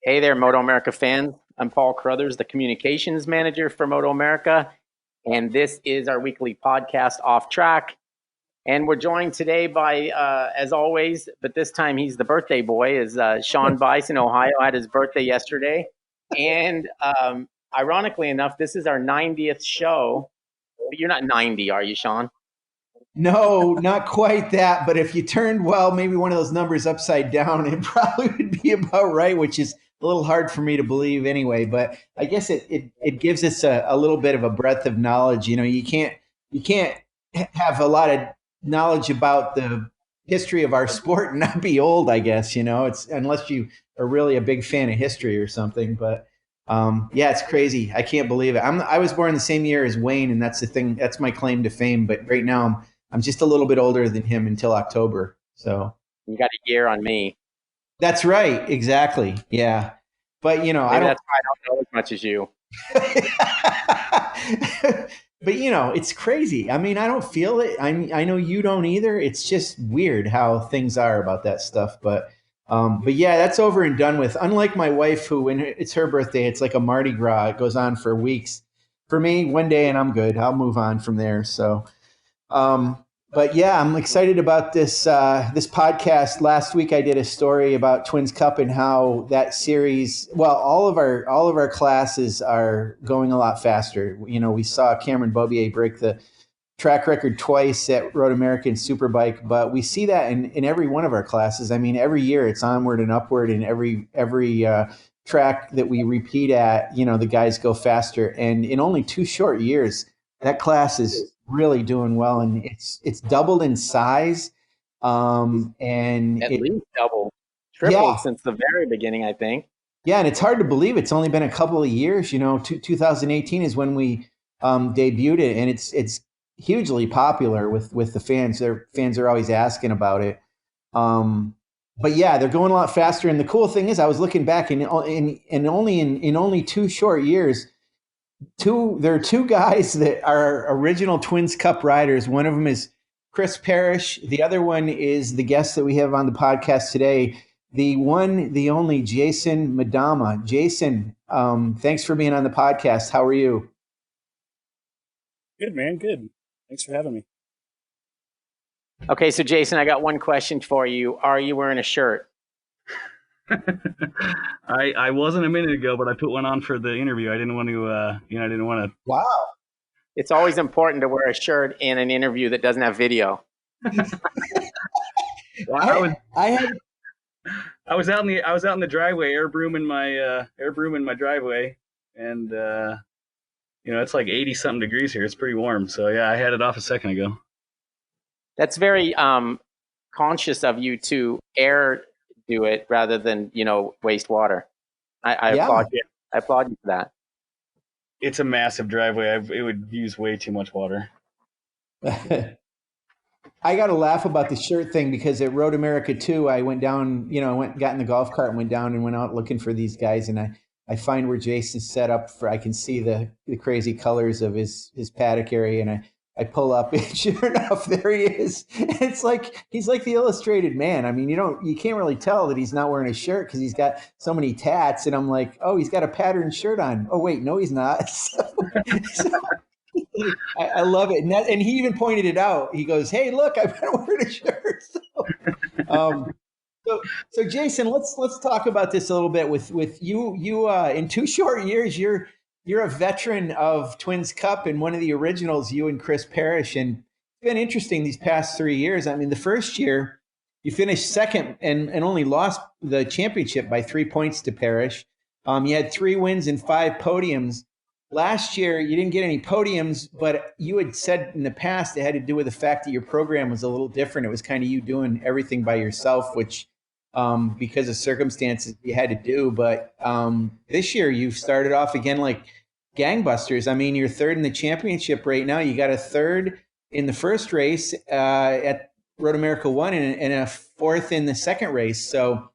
Hey there, MotoAmerica fans. I'm Paul Carruthers, the communications manager for MotoAmerica, and this is our weekly podcast, Off Track. And we're joined today by, as always, but this time he's the birthday boy, is Sean Bice in Ohio. Had his birthday yesterday. And ironically enough, this is our 90th show. You're not 90, are you, Sean? No, not quite that. But if you turned, well, maybe one of those numbers upside down, it probably would be about right, which is a little hard for me to believe anyway. But I guess it gives us a little bit of a breadth of knowledge. You know, you can't have a lot of knowledge about the history of our sport and not be old, I guess. You know, it's unless you are really a big fan of history or something. But yeah, it's crazy. I can't believe it. I was born the same year as Wayne, and that's the thing. That's my claim to fame. But right now, I'm just a little bit older than him until October. So You got a year on me. that's right. Exactly. Yeah. But, you know, I Maybe don't, that's why I don't know as much as you. but, you know, it's crazy. I mean, I don't feel it. I know you don't either. It's just weird how things are about that stuff. But yeah, that's over and done with. Unlike my wife, who when it's her birthday, it's like a Mardi Gras. It goes on for weeks. For me, one day and I'm good. I'll move on from there. So, Um, but yeah, I'm excited about this podcast. Last week, I did a story about Twins Cup and how that series. Well, all of our classes are going a lot faster. You know, we saw Cameron Bobier break the track record twice at Road American Superbike, but we see that in every one of our classes. I mean, every year it's onward and upward, and every track that we repeat at, you know, the guys go faster. And in only 2 short years, that class is really doing well, and it's doubled in size. And At it, least double, yeah, tripled since the very beginning, I think. yeah, and it's hard to believe it's only been a couple of years. You know, 2018 is when we debuted it, and it's hugely popular with the fans. Their fans are always asking about it. Um, but yeah, they're going a lot faster. And the cool thing is, I was looking back, and only in only 2 short years, there are two guys that are original Twins Cup riders. One of them is Chris Parrish. The other one is the guest that we have on the podcast today. The one, the only Jason Madama. Jason, thanks for being on the podcast. How are you? Good, man. Good. Thanks for having me. Okay, so Jason, I got one question for you. Are you wearing a shirt? I wasn't a minute ago, but I put one on for the interview. I didn't want to, I didn't want to. Wow. It's always important to wear a shirt in an interview that doesn't have video. Well, I had I was out in the driveway, air broom in my driveway, and it's like 80 something degrees here. It's pretty warm. So yeah, I had it off a second ago. That's very conscious of you to air do it rather than, waste water. I yeah. applaud you. I applaud you for that. It's a massive driveway. It would use way too much water. I got to laugh about the shirt thing because at Road America 2, I went down, got in the golf cart and went down and went out looking for these guys. And I find where Jason's set up I can see the crazy colors of his paddock area. And I pull up and sure enough, there he is. It's like, he's like the illustrated man. I mean, you can't really tell that he's not wearing a shirt because he's got so many tats. And I'm like, oh, he's got a patterned shirt on. Oh, wait, no, he's not. So I love it, and he even pointed it out. He goes, "Hey, look, I've been wearing a shirt." Um, so Jason, let's talk about this a little bit with you. In 2 short years, you're a veteran of Twins Cup and one of the originals. You and Chris Parrish, and it's been interesting these past 3 years. I mean, the first year you finished second and only lost the championship by 3 points to Parrish. You had 3 wins and 5 podiums. Last year, you didn't get any podiums, but you had said in the past it had to do with the fact that your program was a little different. It was kind of you doing everything by yourself, which because of circumstances you had to do. But this year, you've started off again like gangbusters. I mean, you're third in the championship right now. You got a third in the first race at Road America 1 and a fourth in the second race. So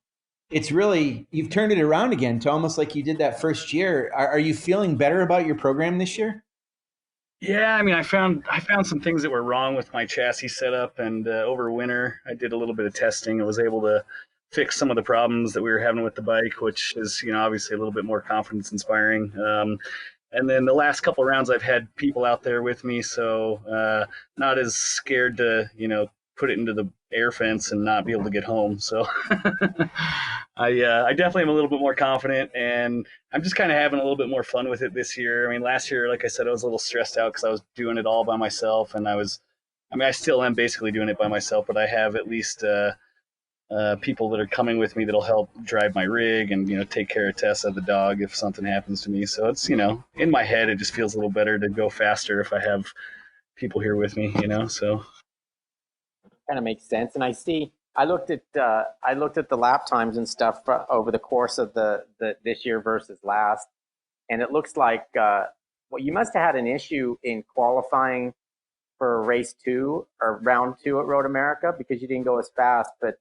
it's really, you've turned it around again to almost like you did that first year. Are you feeling better about your program this year? Yeah, I mean, I found some things that were wrong with my chassis setup, and over winter I did a little bit of testing. I was able to fix some of the problems that we were having with the bike, which is, obviously a little bit more confidence inspiring. And then the last couple of rounds, I've had people out there with me, so not as scared to, put it into the air fence and not be able to get home. So I definitely am a little bit more confident, and I'm just kind of having a little bit more fun with it this year. I mean, last year, like I said, I was a little stressed out because I was doing it all by myself, and I still am basically doing it by myself, but I have at least people that are coming with me that'll help drive my rig and take care of Tessa, the dog, if something happens to me. So it's in my head, it just feels a little better to go faster if I have people here with me. So kind of makes sense. And I looked at the lap times and stuff over the course of the this year versus last, and it looks like you must have had an issue in qualifying for race 2 or round 2 at Road America because you didn't go as fast. But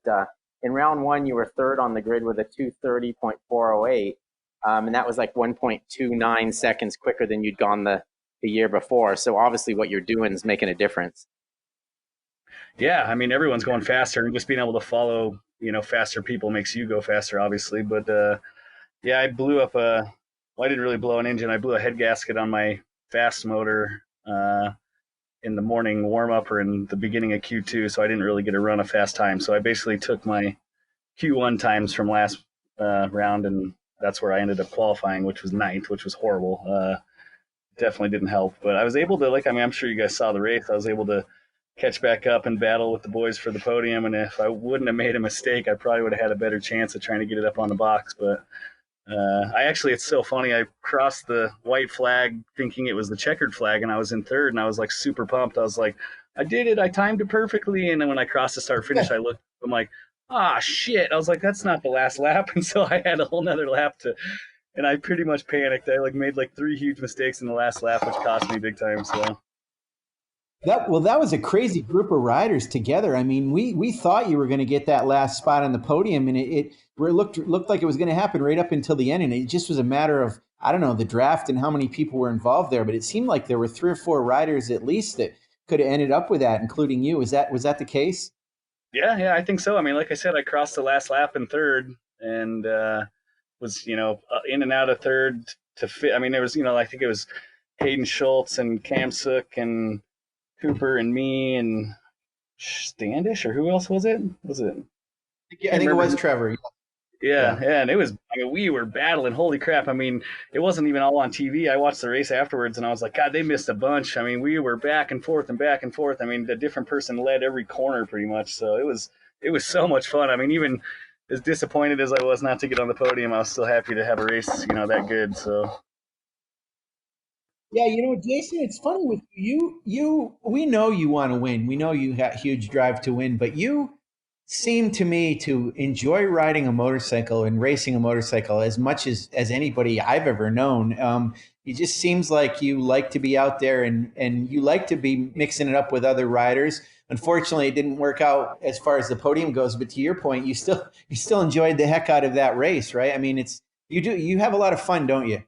in round 1, you were third on the grid with a 2:30.408, and that was like 1.29 seconds quicker than you'd gone the year before. So obviously, what you're doing is making a difference. Yeah, I mean, everyone's going faster, and just being able to follow, faster people makes you go faster, obviously. But yeah, I blew up I didn't really blow an engine. I blew a head gasket on my fast motor in the morning warm up or in the beginning of Q2, so I didn't really get a run of fast time. So I basically took my Q1 times from last round, and that's where I ended up qualifying, which was 9th, which was horrible. Definitely didn't help, but I was able to, I'm sure you guys saw the race. I was able to catch back up and battle with the boys for the podium. And if I wouldn't have made a mistake, I probably would have had a better chance of trying to get it up on the box. But it's so funny. I crossed the white flag thinking it was the checkered flag, and I was in third, and I was like super pumped. I was like, I did it. I timed it perfectly. And then when I crossed the start finish, I looked, I'm like, shit. I was like, that's not the last lap. And so I had a whole nother lap and I pretty much panicked. I made 3 huge mistakes in the last lap, which cost me big time. So. That was a crazy group of riders together. I mean, we thought you were going to get that last spot on the podium, and it looked like it was going to happen right up until the end, and it just was a matter of, I don't know, the draft and how many people were involved there, but it seemed like there were 3 or 4 riders at least that could have ended up with that, including you. Was that the case? Yeah, I think so. I mean, like I said, I crossed the last lap in third and was in and out of third to fit. I mean, there was I think it was Hayden Schultz and Cam Sook and Cooper and me and Standish, or who else was it? I think it was Trevor. Yeah, and it was. I mean, we were battling. Holy crap! I mean, it wasn't even all on TV. I watched the race afterwards, and I was like, God, they missed a bunch. I mean, we were back and forth and back and forth. I mean, a different person led every corner pretty much. So it was so much fun. I mean, even as disappointed as I was not to get on the podium, I was still happy to have a race, that good. So. Yeah, Jason, it's funny with you. We know you want to win. We know you got huge drive to win, but you seem to me to enjoy riding a motorcycle and racing a motorcycle as much as anybody I've ever known. It just seems like you like to be out there and you like to be mixing it up with other riders. Unfortunately, it didn't work out as far as the podium goes, but to your point, you still enjoyed the heck out of that race, right? I mean, you have a lot of fun, don't you?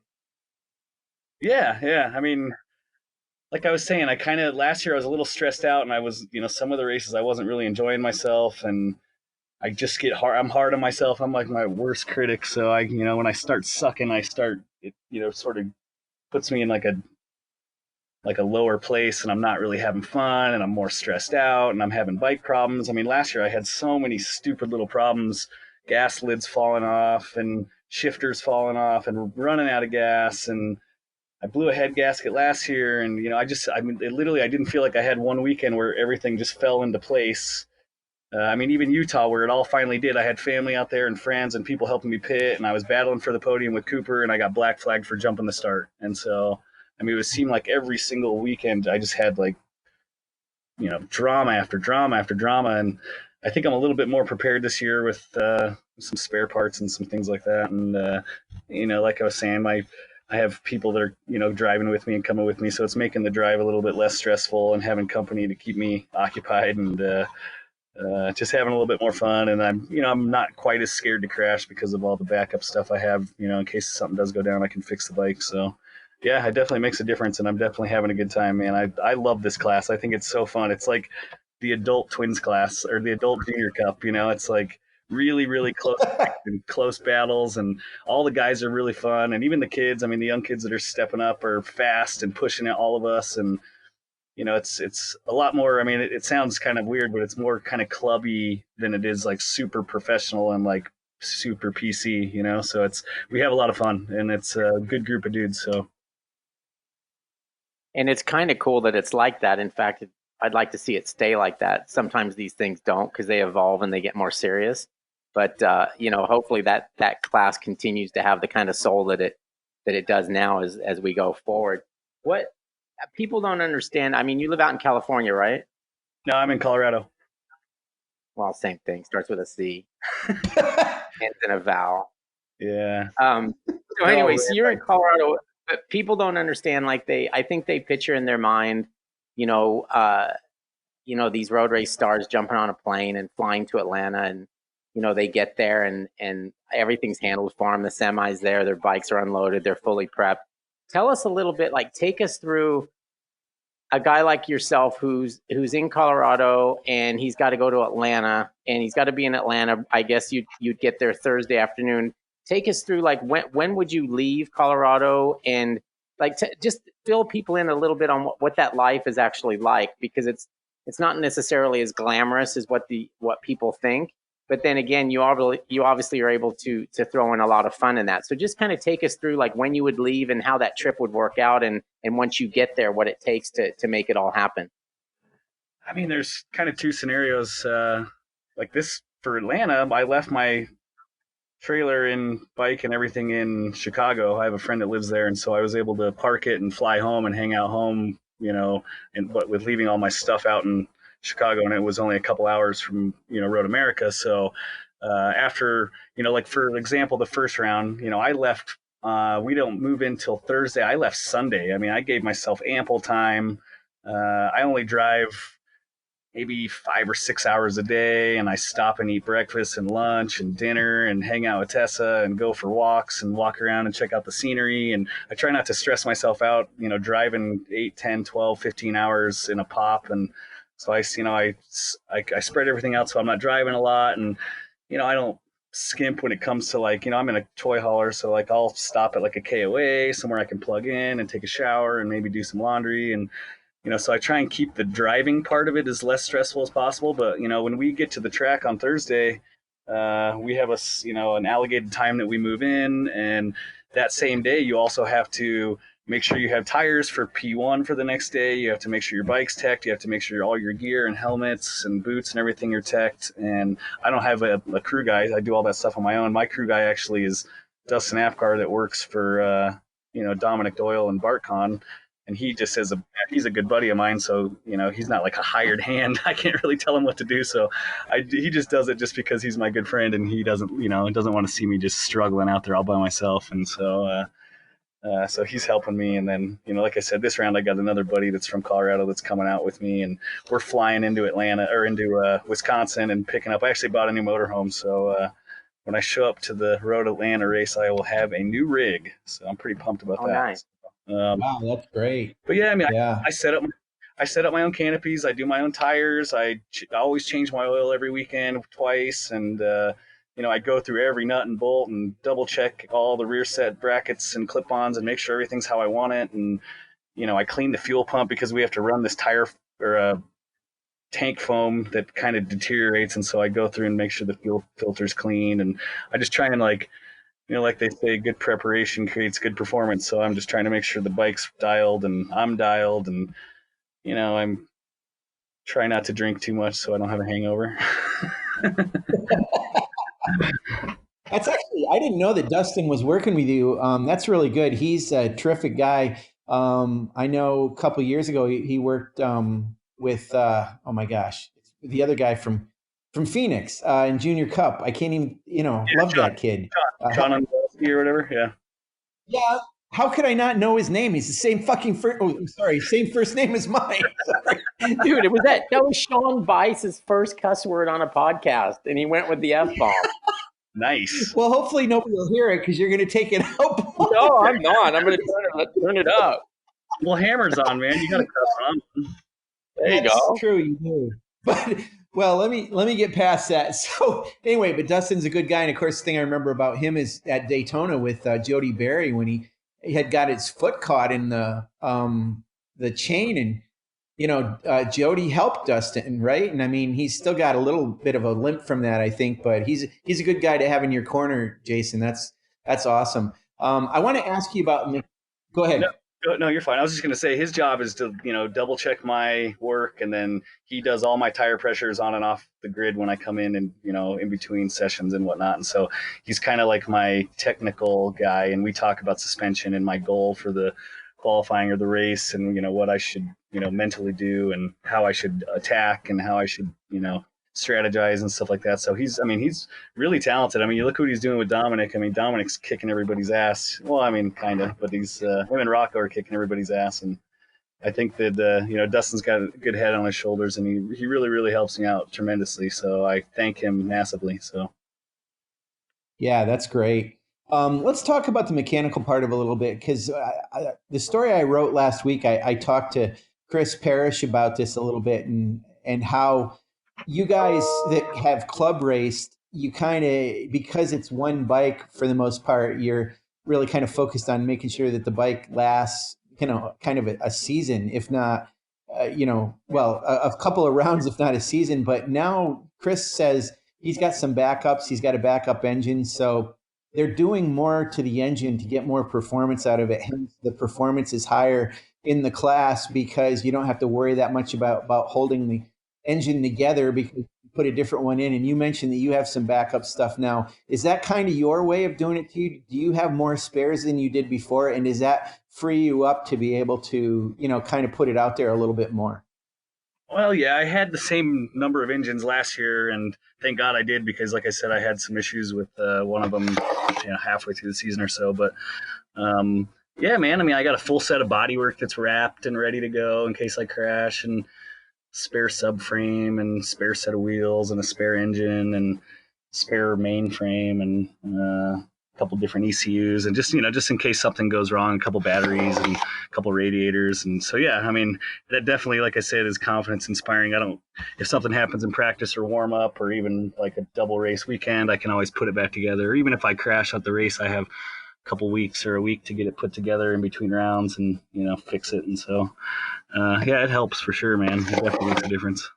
Yeah. I mean, like I was saying, last year I was a little stressed out, and I was, some of the races I wasn't really enjoying myself, and I just get hard. I'm hard on myself. I'm like my worst critic. So when I start sucking, it, sort of puts me in like a lower place, and I'm not really having fun, and I'm more stressed out, and I'm having bike problems. I mean, last year I had so many stupid little problems, gas lids falling off and shifters falling off and running out of gas, and I blew a head gasket last year, and I didn't feel like I had one weekend where everything just fell into place. I mean, even Utah, where it all finally did. I had family out there and friends and people helping me pit, and I was battling for the podium with Cooper, and I got black flagged for jumping the start. And so, I mean, it seemed like every single weekend I just had drama after drama after drama. And I think I'm a little bit more prepared this year with some spare parts and some things like that. And like I was saying, I have people that are, driving with me and coming with me. So it's making the drive a little bit less stressful and having company to keep me occupied and just having a little bit more fun. And I'm not quite as scared to crash because of all the backup stuff I have, in case something does go down, I can fix the bike. So yeah, it definitely makes a difference, and I'm definitely having a good time, man. I love this class. I think it's so fun. It's like the adult twins class or the adult junior cup, it's like really, really close and close battles, and all the guys are really fun, and even the kids. I mean, the young kids that are stepping up are fast and pushing at all of us, and it's a lot more. I mean, it sounds kind of weird, but it's more kind of clubby than it is like super professional and like super PC. So we have a lot of fun, and it's a good group of dudes. So. And it's kind of cool that it's like that. In fact, I'd like to see it stay like that. Sometimes these things don't, because they evolve and they get more serious. But hopefully that class continues to have the kind of soul that it does now as we go forward. What people don't understand, I mean, you live out in California, right? No, I'm in Colorado. Well, same thing. Starts with a C, ends in a vowel. Yeah. So anyway, so you're in Colorado, but people don't understand. Like I think they picture in their mind, these road race stars jumping on a plane and flying to Atlanta, and they get there and everything's handled for them. The semi's there, their bikes are unloaded, they're fully prepped. Tell us a little bit, like take us through a guy like yourself who's in Colorado and he's got to go to Atlanta and he's got to be in Atlanta. I guess you'd get there Thursday afternoon. Take us through like when would you leave Colorado, and like just fill people in a little bit on what that life is actually like, because it's not necessarily as glamorous as what people think. But then again, you obviously are able to throw in a lot of fun in that. So just kind of take us through like when you would leave and how that trip would work out, and once you get there, what it takes to make it all happen. I mean, there's kind of two scenarios like this for Atlanta. I left my trailer and bike and everything in Chicago. I have a friend that lives there, and so I was able to park it and fly home and hang out home, but with leaving all my stuff out in Chicago, and it was only a couple hours from Road America. So after like for example, the first round, I left. We don't move in till Thursday. I left Sunday. I mean, I gave myself ample time. I only drive maybe 5 or 6 hours a day, and I stop and eat breakfast and lunch and dinner and hang out with Tessa and go for walks and walk around and check out the scenery. And I try not to stress myself out, driving 8, 10, 12, 15 hours in a pop. And so I spread everything out so I'm not driving a lot, and I don't skimp when it comes to like I'm in a toy hauler, so like I'll stop at like a KOA somewhere I can plug in and take a shower and maybe do some laundry, and so I try and keep the driving part of it as less stressful as possible. But when we get to the track on Thursday, we have an allocated time that we move in, and that same day you also have to make sure you have tires for P1 for the next day. You have to make sure your bike's teched. You have to make sure all your gear and helmets and boots and everything are teched. And I don't have a crew guy. I do all that stuff on my own. My crew guy actually is Dustin Apgar that works for Dominic Doyle and BartCon. And he just he's a good buddy of mine. So, he's not like a hired hand. I can't really tell him what to do. So he just does it just because he's my good friend, and he doesn't want to see me just struggling out there all by myself. And so, so he's helping me. And then, like I said, this round I got another buddy that's from Colorado that's coming out with me, and we're flying into Atlanta or into Wisconsin and picking up. I actually bought a new motorhome. So when I show up to the Road Atlanta race, I will have a new rig. So I'm pretty pumped about that. Nice. Wow, that's great. But yeah, I mean, yeah. I set up my own canopies. I do my own tires. I always change my oil every weekend twice, and I go through every nut and bolt and double check all the rear set brackets and clip-ons and make sure everything's how I want it. And I clean the fuel pump because we have to run this tire or tank foam that kind of deteriorates, and so I go through and make sure the fuel filter's clean. And I just try and like they say, good preparation creates good performance. So I'm just trying to make sure the bike's dialed and I'm dialed, and I'm trying not to drink too much so I don't have a hangover. That's actually, I didn't know that Dustin was working with you. That's really good. He's a terrific guy. I know a couple of years ago he worked with oh my gosh, the other guy from Phoenix in Junior Cup. I can't even love John, that kid. John or whatever. Yeah. Yeah. How could I not know his name? He's the same fucking same first name as mine. Dude, that was Sean Bice's first cuss word on a podcast, and he went with the F-bomb. Nice. Well, hopefully nobody will hear it because you're going to take it out. No, I'm not. I'm going to turn it up. Well, hammer's on, man. You got to cuss on. There you go. True, you do. Well, let me get past that. So anyway, but Dustin's a good guy, and of course, the thing I remember about him is at Daytona with Jody Berry when he had got his foot caught in the chain, and Jody helped Dustin, right? And I mean, he's still got a little bit of a limp from that, I think, but he's a good guy to have in your corner, Jason. That's awesome. I want to ask you about. Go ahead. No, you're fine. I was just going to say his job is to, double check my work, and then he does all my tire pressures on and off the grid when I come in and, in between sessions and whatnot. And so he's kind of like my technical guy, and we talk about suspension and my goal for the qualifying or the race, and, what I should, mentally do and how I should attack and how I should, strategize and stuff like that. So he's really talented. I mean, you look what he's doing with Dominic. I mean, Dominic's kicking everybody's ass. Well, I mean, kind of, but he's him and Rocco are kicking everybody's ass. And I think that, Dustin's got a good head on his shoulders, and he really, really helps me out tremendously. So I thank him massively. So. Yeah, that's great. Let's talk about the mechanical part of it a little bit, because the story I wrote last week, I talked to Chris Parrish about this a little bit, and how you guys that have club raced, you kind of, because it's one bike for the most part, you're really kind of focused on making sure that the bike lasts, kind of a season, if not, a couple of rounds, if not a season. But now Chris says he's got some backups. He's got a backup engine. So they're doing more to the engine to get more performance out of it. Hence, the performance is higher in the class because you don't have to worry that much about holding the engine together because you put a different one in. And you mentioned that you have some backup stuff now. Is that kind of your way of doing it to you? Do you have more spares than you did before? And does that free you up to be able to, kind of put it out there a little bit more? Well, yeah, I had the same number of engines last year, and thank God I did, because like I said, I had some issues with one of them halfway through the season or so. But yeah, man, I mean, I got a full set of bodywork that's wrapped and ready to go in case I crash, and spare subframe and spare set of wheels and a spare engine and spare mainframe and a couple different ECUs, and just in case something goes wrong, a couple batteries and a couple radiators. And so yeah, I mean, that definitely, like I said, is confidence inspiring. If something happens in practice or warm up or even like a double race weekend, I can always put it back together. Or even if I crash at the race, I have a couple weeks or a week to get it put together in between rounds and fix it. And so yeah, it helps for sure, man. It definitely makes a difference.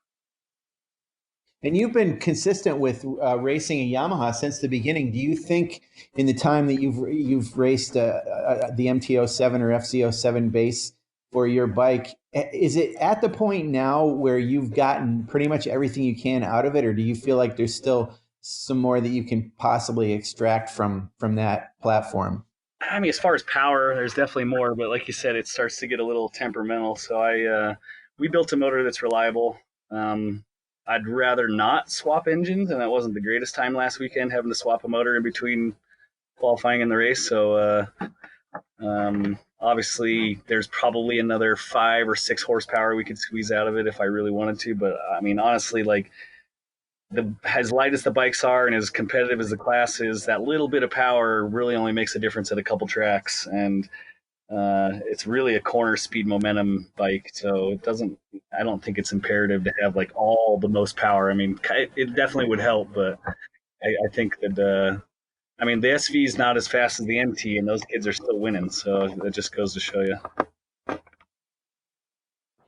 And you've been consistent with racing a Yamaha since the beginning. Do you think, in the time that you've raced the MT-07 or FC-07 base for your bike, is it at the point now where you've gotten pretty much everything you can out of it, or do you feel like there's still some more that you can possibly extract from that platform? I mean, as far as power, there's definitely more, but like you said, it starts to get a little temperamental. So we built a motor that's reliable. I'd rather not swap engines, and that wasn't the greatest time last weekend having to swap a motor in between qualifying and the race. So obviously there's probably another 5 or 6 horsepower we could squeeze out of it if I really wanted to. But I mean, honestly, like, as light as the bikes are and as competitive as the class is, that little bit of power really only makes a difference at a couple tracks. And it's really a corner speed momentum bike, so I don't think it's imperative to have like all the most power. I mean, it definitely would help, but I think that the SV is not as fast as the MT, and those kids are still winning, so that just goes to show you.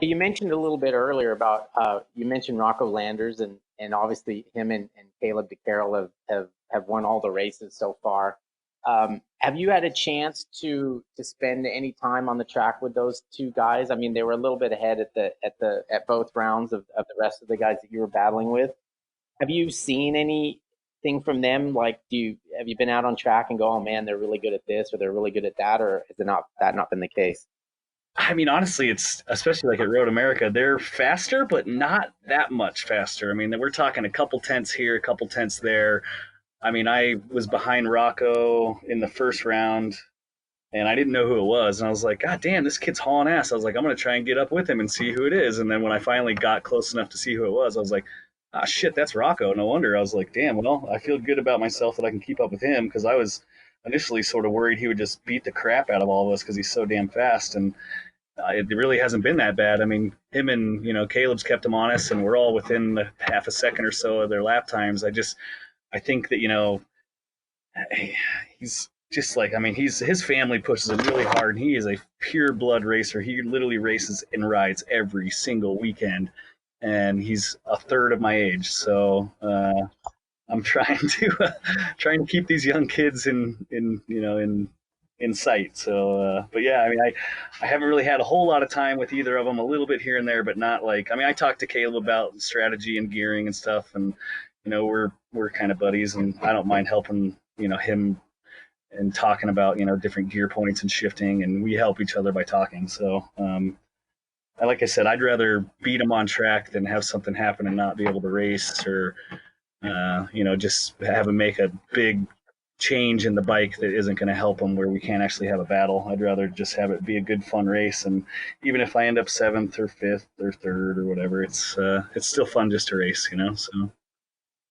You mentioned a little bit earlier about you mentioned Rocco Landers, and obviously him and Kaleb to Keyrel have won all the races so far. Have you had a chance to spend any time on the track with those two guys? I mean, they were a little bit ahead at both rounds of the rest of the guys that you were battling with. Have you seen anything from them? Like, have you been out on track and go, oh man, they're really good at this or they're really good at that, or has that not been the case? I mean, honestly, it's especially like at Road America, they're faster, but not that much faster. I mean, we're talking a couple tenths here, a couple tenths there. I mean, I was behind Rocco in the first round, and I didn't know who it was. And I was like, God damn, this kid's hauling ass. I was like, I'm going to try and get up with him and see who it is. And then when I finally got close enough to see who it was, I was like, ah, shit, that's Rocco. No wonder. I was like, damn, well, I feel good about myself that I can keep up with him, because I was initially sort of worried he would just beat the crap out of all of us because he's so damn fast. And it really hasn't been that bad. I mean, him and Caleb's kept him honest, and we're all within the half a second or so of their lap times. I think that he's just like, I mean, his family pushes him really hard. He is a pure blood racer. He literally races and rides every single weekend, and he's a third of my age. So I'm trying to keep these young kids in sight. So, but yeah, I mean, I haven't really had a whole lot of time with either of them. A little bit here and there, but not like. I mean, I talked to Caleb about strategy and gearing and stuff, and we're kind of buddies, and I don't mind helping him and talking about different gear points and shifting, and we help each other by talking. So, like I said, I'd rather beat him on track than have something happen and not be able to race, or just have him make a big change in the bike that isn't going to help them where we can't actually have a battle. I'd rather just have it be a good, fun race, and even if I end up 7th or 5th or 3rd or whatever, it's still fun just to race, So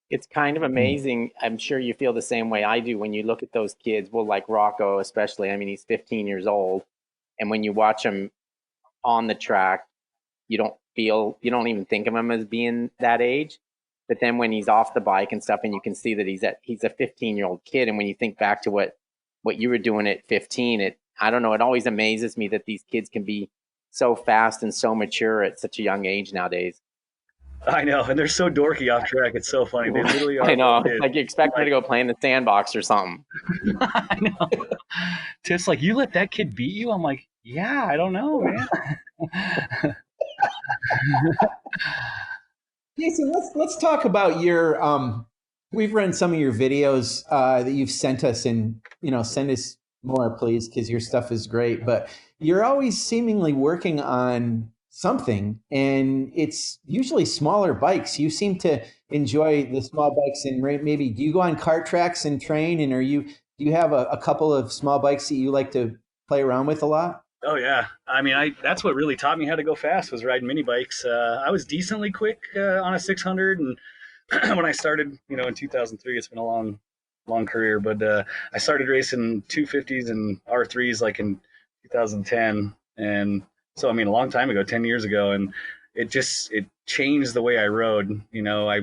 It's kind of amazing. I'm sure you feel the same way I do when you look at those kids. Well, like Rocco, especially. I mean, he's 15 years old, and when you watch him on the track, you don't even think of him as being that age. But then when he's off the bike and stuff, and you can see that he's a 15-year-old kid. And when you think back to what you were doing at 15, I don't know, it always amazes me that these kids can be so fast and so mature at such a young age nowadays. I know, and they're so dorky off track. It's so funny. They literally are. I know. Like you expect me to go play in the sandbox or something. I know. Tiff's like, you let that kid beat you? I'm like, yeah, I don't know, man. Jason, let's talk about your. We've run some of your videos that you've sent us, and send us more, please, because your stuff is great. But you're always seemingly working on something, and it's usually smaller bikes. You seem to enjoy the small bikes, and maybe do you go on kart tracks and train? And do you have a couple of small bikes that you like to play around with a lot? Oh yeah, I mean, that's what really taught me how to go fast was riding mini bikes. I was decently quick on a 600, and when I started, in 2003, it's been a long career. But I started racing 250s and R3s like in 2010, and so I mean, a long time ago, 10 years ago, and it changed the way I rode. I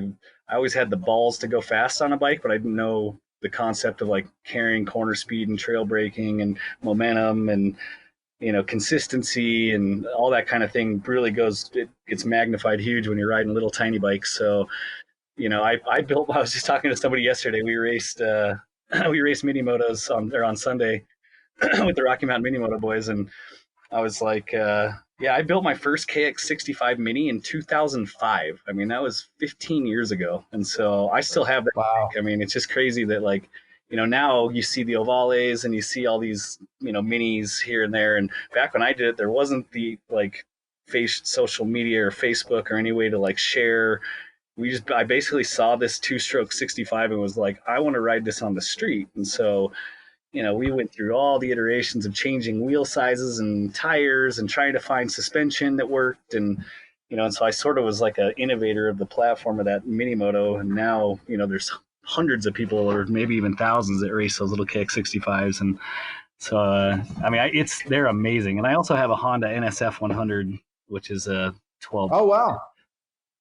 always had the balls to go fast on a bike, but I didn't know the concept of like carrying corner speed and trail braking and momentum and consistency and all that kind of thing really gets magnified huge when you're riding little tiny bikes. So, I was just talking to somebody yesterday. We raced mini motos on Sunday with the Rocky Mountain Mini Moto boys. And I was like, I built my first KX65 Mini in 2005. I mean, that was 15 years ago. And so I still have that. Wow. I mean, it's just crazy that like, now you see the Ovales and you see all these, minis here and there. And back when I did it, there wasn't the like social media or Facebook or any way to like share. I basically saw this 2-stroke 65 and was like, I want to ride this on the street. And so, we went through all the iterations of changing wheel sizes and tires and trying to find suspension that worked. And, and so I sort of was like an innovator of the platform of that mini moto. And now, there's hundreds of people or maybe even thousands that race those little KX65s. And so, I mean, they're amazing. And I also have a Honda NSF 100, which is a 12. Oh, wow.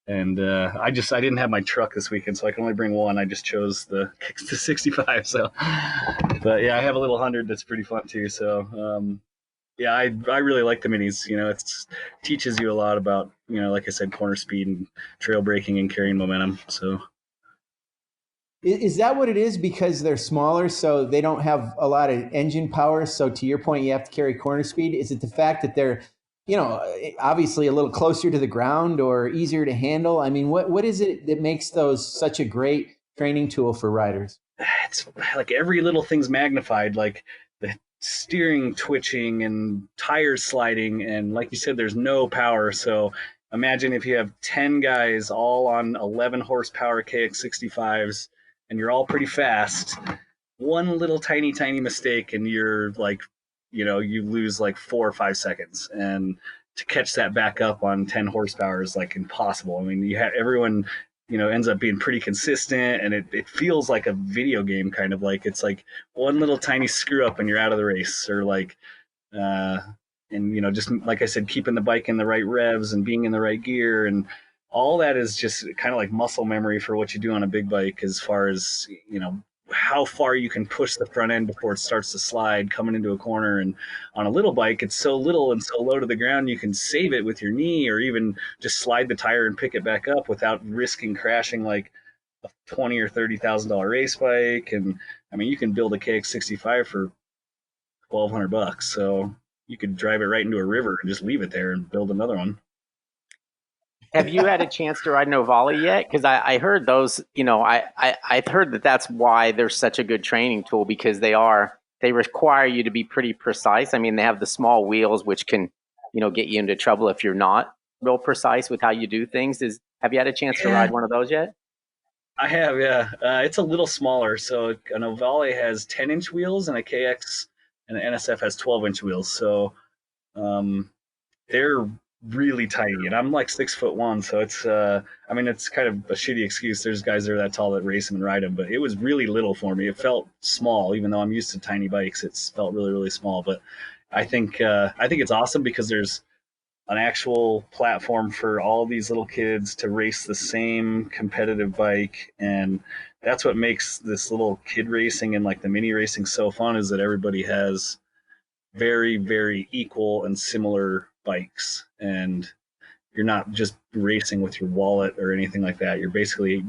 And I didn't have my truck this weekend, so I can only bring one. I just chose the 65. So, but yeah, I have a little 100 that's pretty fun too. So, I really like the minis. It teaches you a lot about, like I said, corner speed and trail braking and carrying momentum. So. Is that what it is? Because they're smaller, so they don't have a lot of engine power. So to your point, you have to carry corner speed. Is it the fact that they're, obviously a little closer to the ground or easier to handle? I mean, what is it that makes those such a great training tool for riders? It's like every little thing's magnified, like the steering twitching and tires sliding. And like you said, there's no power. So imagine if you have 10 guys all on 11 horsepower KX65s, and you're all pretty fast, one little tiny mistake and you're like, you lose like 4 or 5 seconds. And to catch that back up on 10 horsepower is like impossible. I mean, everyone, ends up being pretty consistent, and it feels like a video game, kind of like it's like one little tiny screw up and you're out of the race, or like, and just like I said, keeping the bike in the right revs and being in the right gear, and all that is just kind of like muscle memory for what you do on a big bike, as far as how far you can push the front end before it starts to slide coming into a corner. And on a little bike, it's so little and so low to the ground, you can save it with your knee, or even just slide the tire and pick it back up without risking crashing like a $20,000 or $30,000 race bike. And I mean, you can build a KX65 for $1,200, so you could drive it right into a river and just leave it there and build another one. Have you had a chance to ride an Ovale yet? Because I heard those, I've heard that that's why they're such a good training tool, because they require you to be pretty precise. I mean, they have the small wheels, which can, get you into trouble if you're not real precise with how you do things. Have you had a chance to ride one of those yet? I have, yeah. It's a little smaller. So an Ovale has 10-inch wheels, and a KX and an NSF has 12-inch wheels. So they're really tiny, and I'm like 6'1", so it's it's kind of a shitty excuse. There's guys that are that tall that race them and ride them, but it was really little for me. It felt small, even though I'm used to tiny bikes. It felt really, really small. But I think it's awesome because there's an actual platform for all these little kids to race the same competitive bike, and that's what makes this little kid racing and like the mini racing so fun, is that everybody has very, very equal and similar bikes, and you're not just racing with your wallet or anything like that. You're basically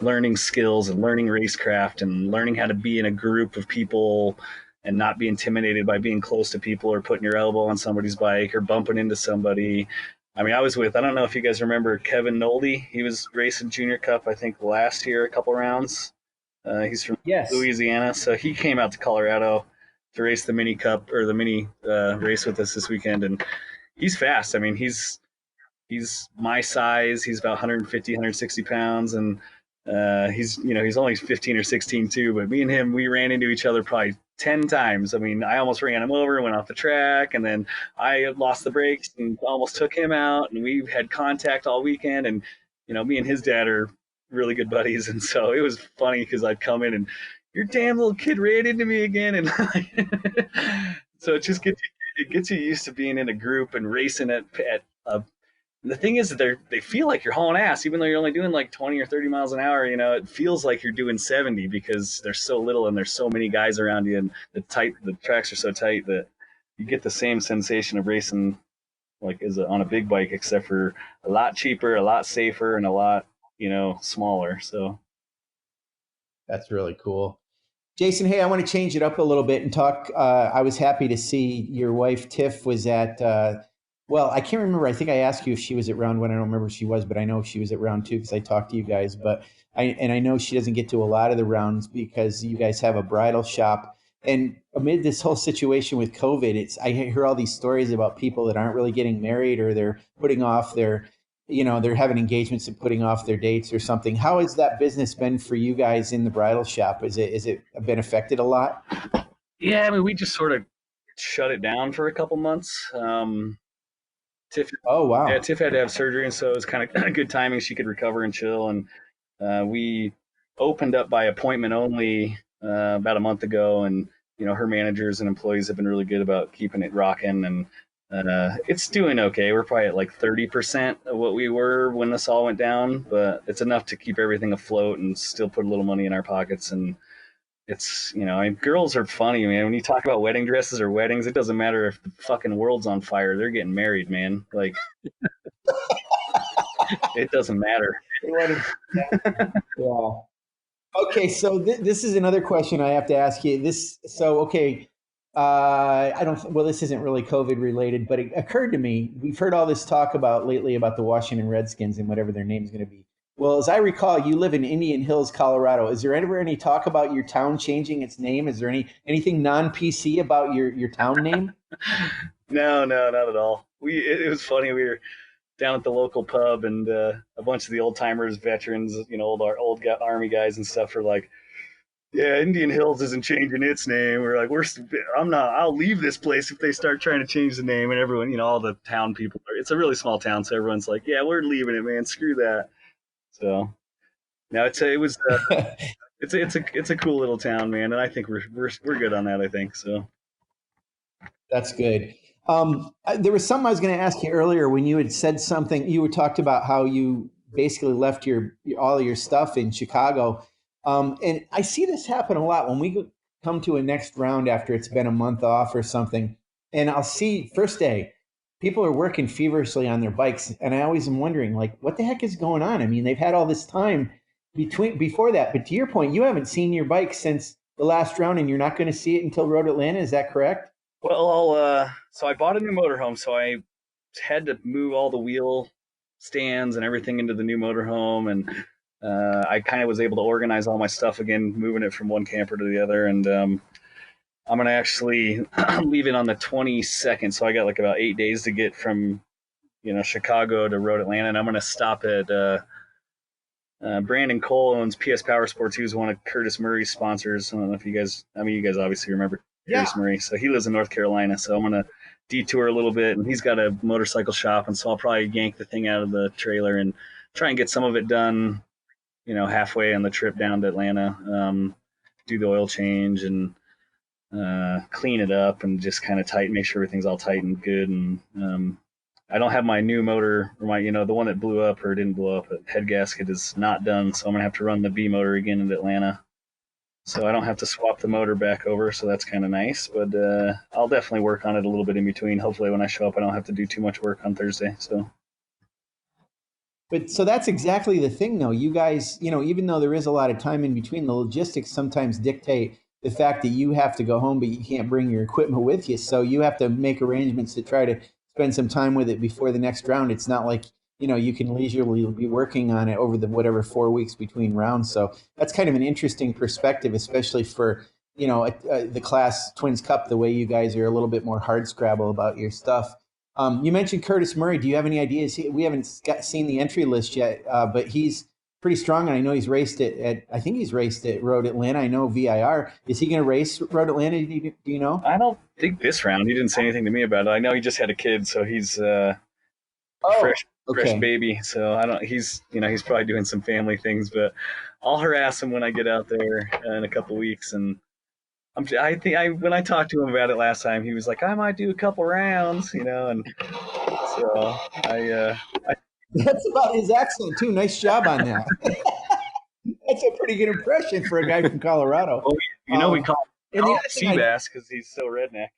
learning skills and learning racecraft and learning how to be in a group of people and not be intimidated by being close to people or putting your elbow on somebody's bike or bumping into somebody. I mean, I don't know if you guys remember Kevin Noldy. He was racing Junior Cup, I think, last year, a couple rounds. He's from Louisiana, so he came out to Colorado to race the mini cup, or the mini race with us this weekend, and he's fast. I mean, he's my size. He's about 150, 160 pounds, and he's only 15 or 16 too. But me and him, we ran into each other probably 10 times. I mean, I almost ran him over, went off the track, and then I lost the brakes and almost took him out. And we had contact all weekend, and me and his dad are really good buddies, and so it was funny because I'd come in and your damn little kid ran into me again, and so it just gets you used to being in a group and racing at the thing is that they feel like you're hauling ass, even though you're only doing like 20 or 30 miles an hour. It feels like you're doing 70 because there's so little and there's so many guys around you, and the tracks are so tight that you get the same sensation of racing like on a big bike, except for a lot cheaper, a lot safer, and a lot smaller. So that's really cool. Jason, hey, I want to change it up a little bit and talk. I was happy to see your wife, Tiff, was at, I can't remember. I think I asked you if she was at round one. I don't remember if she was, but I know she was at round two because I talked to you guys. But I know she doesn't get to a lot of the rounds because you guys have a bridal shop. And amid this whole situation with COVID, I hear all these stories about people that aren't really getting married, or they're putting off they're having engagements and putting off their dates or something. How has that business been for you guys in the bridal shop? Is it been affected a lot? Yeah, I mean, we just sort of shut it down for a couple months. Tiff, oh wow, yeah, Tiff had to have surgery, and so it was kind of good timing. She could recover and chill, and we opened up by appointment only about a month ago, and her managers and employees have been really good about keeping it rocking, and it's doing okay. We're probably at like 30% of what we were when this all went down, but it's enough to keep everything afloat and still put a little money in our pockets. And it's, girls are funny, man. When you talk about wedding dresses or weddings, it doesn't matter if the fucking world's on fire. They're getting married, man. Like, it doesn't matter. Yeah. Okay, so this is another question I have to ask you. This isn't really COVID related, but it occurred to me, we've heard all this talk lately about the Washington Redskins and whatever their name's going to be. Well, as I recall, you live in Indian Hills, Colorado. Is there ever any talk about your town changing its name? Is there anything non-PC about your town name? No, not at all. It was funny. We were down at the local pub, and a bunch of the old timers, veterans, old Army guys and stuff, are like, yeah, Indian Hills isn't changing its name. We're like, I'll leave this place if they start trying to change the name. And everyone, all the town people, it's a really small town, so everyone's like, yeah, we're leaving it, man. Screw that. So now it's a cool little town, man. And I think we're good on that, I think. So that's good. There was something I was going to ask you earlier when you had said something. You were talked about how you basically left all of your stuff in Chicago, and I see this happen a lot when we come to a next round after it's been a month off or something, and I'll see first day people are working feverishly on their bikes, and I always am wondering like, what the heck is going on? I mean, they've had all this time before that, but to your point, you haven't seen your bike since the last round, and you're not going to see it until Road Atlanta. Is that correct? Well, so I bought a new motorhome, so I had to move all the wheel stands and everything into the new motorhome, and I kind of was able to organize all my stuff again, moving it from one camper to the other. And I'm gonna actually leave it on the 22nd, so I got like about 8 days to get from Chicago to Road Atlanta, and I'm gonna stop at Brandon Cole owns PS Power Sports. He was one of Curtis Murray's sponsors. I don't know if you guys obviously remember Curtis Murray. So he lives in North Carolina. So I'm going to detour a little bit, and he's got a motorcycle shop. And so I'll probably yank the thing out of the trailer and try and get some of it done, halfway on the trip down to Atlanta, do the oil change and clean it up and just kind of make sure everything's all tight and good. And I don't have my new motor, or the one that blew up or didn't blow up. Head gasket is not done, so I'm gonna have to run the B motor again in Atlanta. So I don't have to swap the motor back over, so that's kind of nice. But I'll definitely work on it a little bit in between. Hopefully, when I show up, I don't have to do too much work on Thursday. But so that's exactly the thing, though. You guys, even though there is a lot of time in between, the logistics sometimes dictate the fact that you have to go home, but you can't bring your equipment with you. So you have to make arrangements to try to spend some time with it before the next round. It's not like, you can leisurely be working on it over the whatever 4 weeks between rounds. So that's kind of an interesting perspective, especially for, the Class Twins Cup, the way you guys are a little bit more hard scrabble about your stuff. You mentioned Curtis Murray. Do you have any ideas? We haven't seen the entry list yet, but he's pretty strong, and I know he's raced I think he's raced at Road Atlanta. I know VIR. Is he going to race Road Atlanta? Do you know? I don't think this round. He didn't say anything to me about it. I know he just had a kid, so he's fresh baby. So I don't. He's probably doing some family things, but I'll harass him when I get out there in a couple weeks. And when I talked to him about it last time, he was like, I might do a couple rounds, and so I That's about his accent too. Nice job on that. That's a pretty good impression for a guy from Colorado. Well, we call him Seabass because he's so redneck.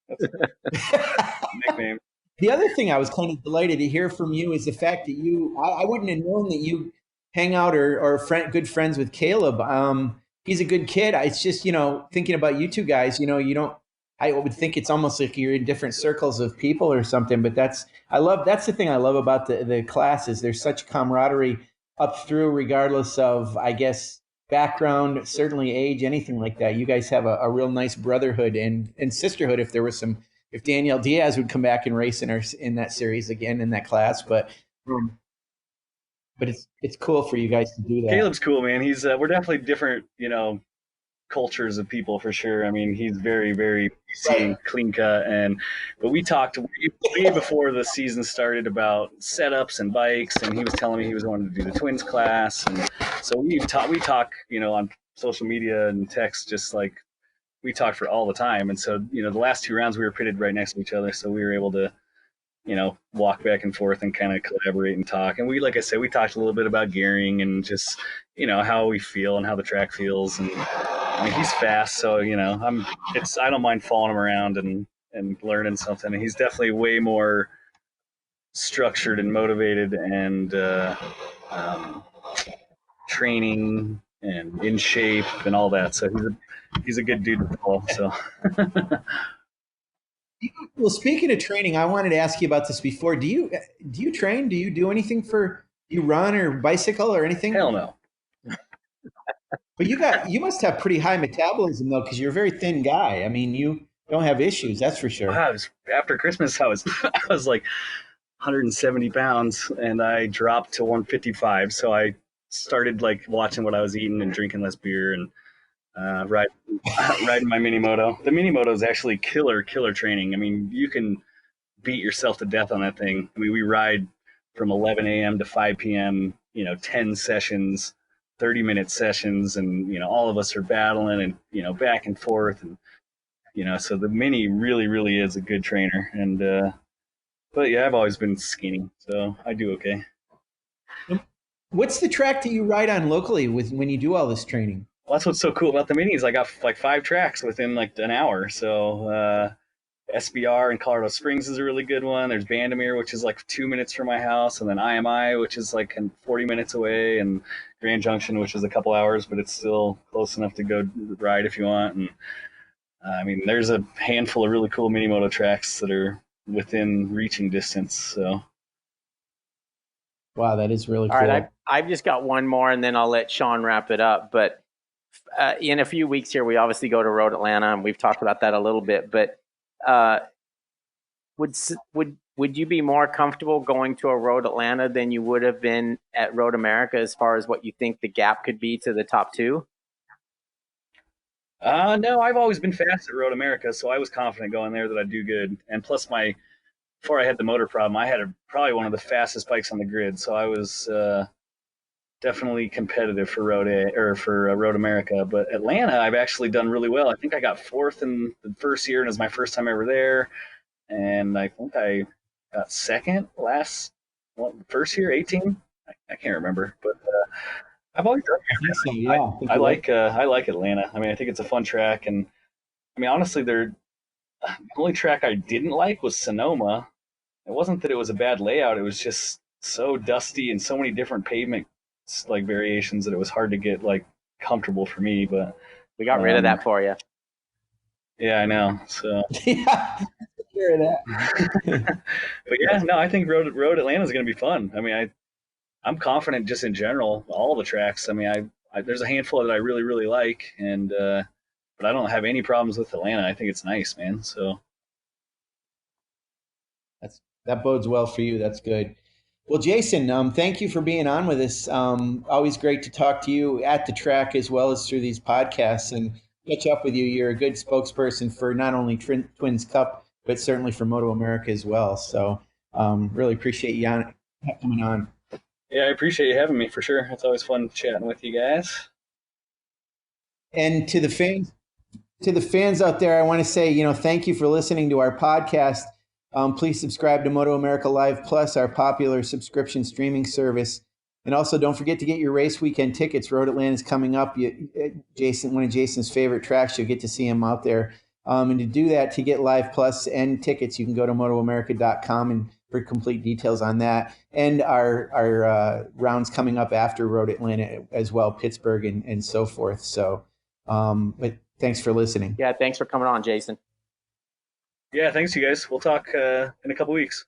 That's a nickname. The other thing I was kind of delighted to hear from you is the fact that I wouldn't have known that you hang out or good friends with Kaleb. He's a good kid. It's just, thinking about you two guys, I would think it's almost like you're in different circles of people or something, but that's the thing I love about the classes. There's such camaraderie up through, regardless of, I guess, background, certainly age, anything like that. You guys have a real nice brotherhood and sisterhood. If Danielle Diaz would come back and race in that series again in that class, but it's cool for you guys to do that. Kaleb's cool, man. He's we're definitely different, cultures of people for sure. I mean, he's very, very clean cut, but we talked way before the season started about setups and bikes, and he was telling me he was wanting to do the twins class, and so we talk, on social media and text, just like we talked for all the time. And so, the last two rounds we were pitted right next to each other, so we were able to walk back and forth and kind of collaborate and talk. And like I said, we talked a little bit about gearing and just, how we feel and how the track feels. And I mean, he's fast, so, I don't mind following him around and learning something. And he's definitely way more structured and motivated and training and in shape and all that. So he's a good dude to follow. So. Well, speaking of training, I wanted to ask you about this before. Do you train? Do you do anything do you run or bicycle or anything? Hell no. But you must have pretty high metabolism though, because you're a very thin guy. I mean, you don't have issues, that's for sure. After Christmas, I was like 170 pounds, and I dropped to 155. So I started like watching what I was eating and drinking less beer and riding my mini moto. The mini moto is actually killer training. I mean, you can beat yourself to death on that thing. I mean, we ride from 11 a.m. to 5 p.m. 10 sessions, 30-minute sessions, and all of us are battling and back and forth, and So the Mini really, really is a good trainer. And but yeah, I've always been skinny, so I do okay. What's the track that you ride on locally when you do all this training? Well, that's what's so cool about the Minis. I got like 5 tracks within like an hour. So SBR in Colorado Springs is a really good one. There's Bandamere, which is like 2 minutes from my house, and then IMI, which is like 40 minutes away, and Grand Junction, which is a couple hours, but it's still close enough to go ride if you want. And I mean, there's a handful of really cool mini moto tracks that are within reaching distance. So, wow, that is really cool. All right, I've just got one more, and then I'll let Sean wrap it up. But in a few weeks here, we obviously go to Road Atlanta, and we've talked about that a little bit. But would you be more comfortable going to a Road Atlanta than you would have been at Road America as far as what you think the gap could be to the top two? No, I've always been fast at Road America, so I was confident going there that I'd do good. And plus, before I had the motor problem, I had probably one of the fastest bikes on the grid, so I was definitely competitive for Road America. But Atlanta, I've actually done really well. I think I got 4th in the first year, and it was my first time ever there. And I think I got 2nd first year, 18. I can't remember, but I've always done it. So, yeah, I like Atlanta. I mean, I think it's a fun track, and I mean, honestly, the only track I didn't like was Sonoma. It wasn't that it was a bad layout; it was just so dusty and so many different pavement like variations that it was hard to get like comfortable for me. But we got rid of that for you. Yeah, I know. So yeah, hear that. But yeah, no, I think Road Atlanta is going to be fun. I mean, I'm confident just in general, all the tracks. I mean, there's a handful that I really, really like, and but I don't have any problems with Atlanta. I think it's nice, man. So that bodes well for you. That's good. Well, Jason, thank you for being on with us. Always great to talk to you at the track as well as through these podcasts and catch up with you. You're a good spokesperson for not only Twins Cup, but certainly for MotoAmerica as well. So really appreciate you coming on. Yeah, I appreciate you having me for sure. It's always fun chatting with you guys. And to the fans out there, I want to say, thank you for listening to our podcast. Please subscribe to MotoAmerica Live Plus, our popular subscription streaming service. And also don't forget to get your race weekend tickets. Road Atlanta is coming up. Jason, one of Jason's favorite tracks, you'll get to see him out there. And to do that, to get Live Plus and tickets, you can go to MotoAmerica.com and for complete details on that. And our rounds coming up after Road Atlanta as well, Pittsburgh and so forth. So, but thanks for listening. Yeah, thanks for coming on, Jason. Yeah, thanks, you guys. We'll talk in a couple weeks.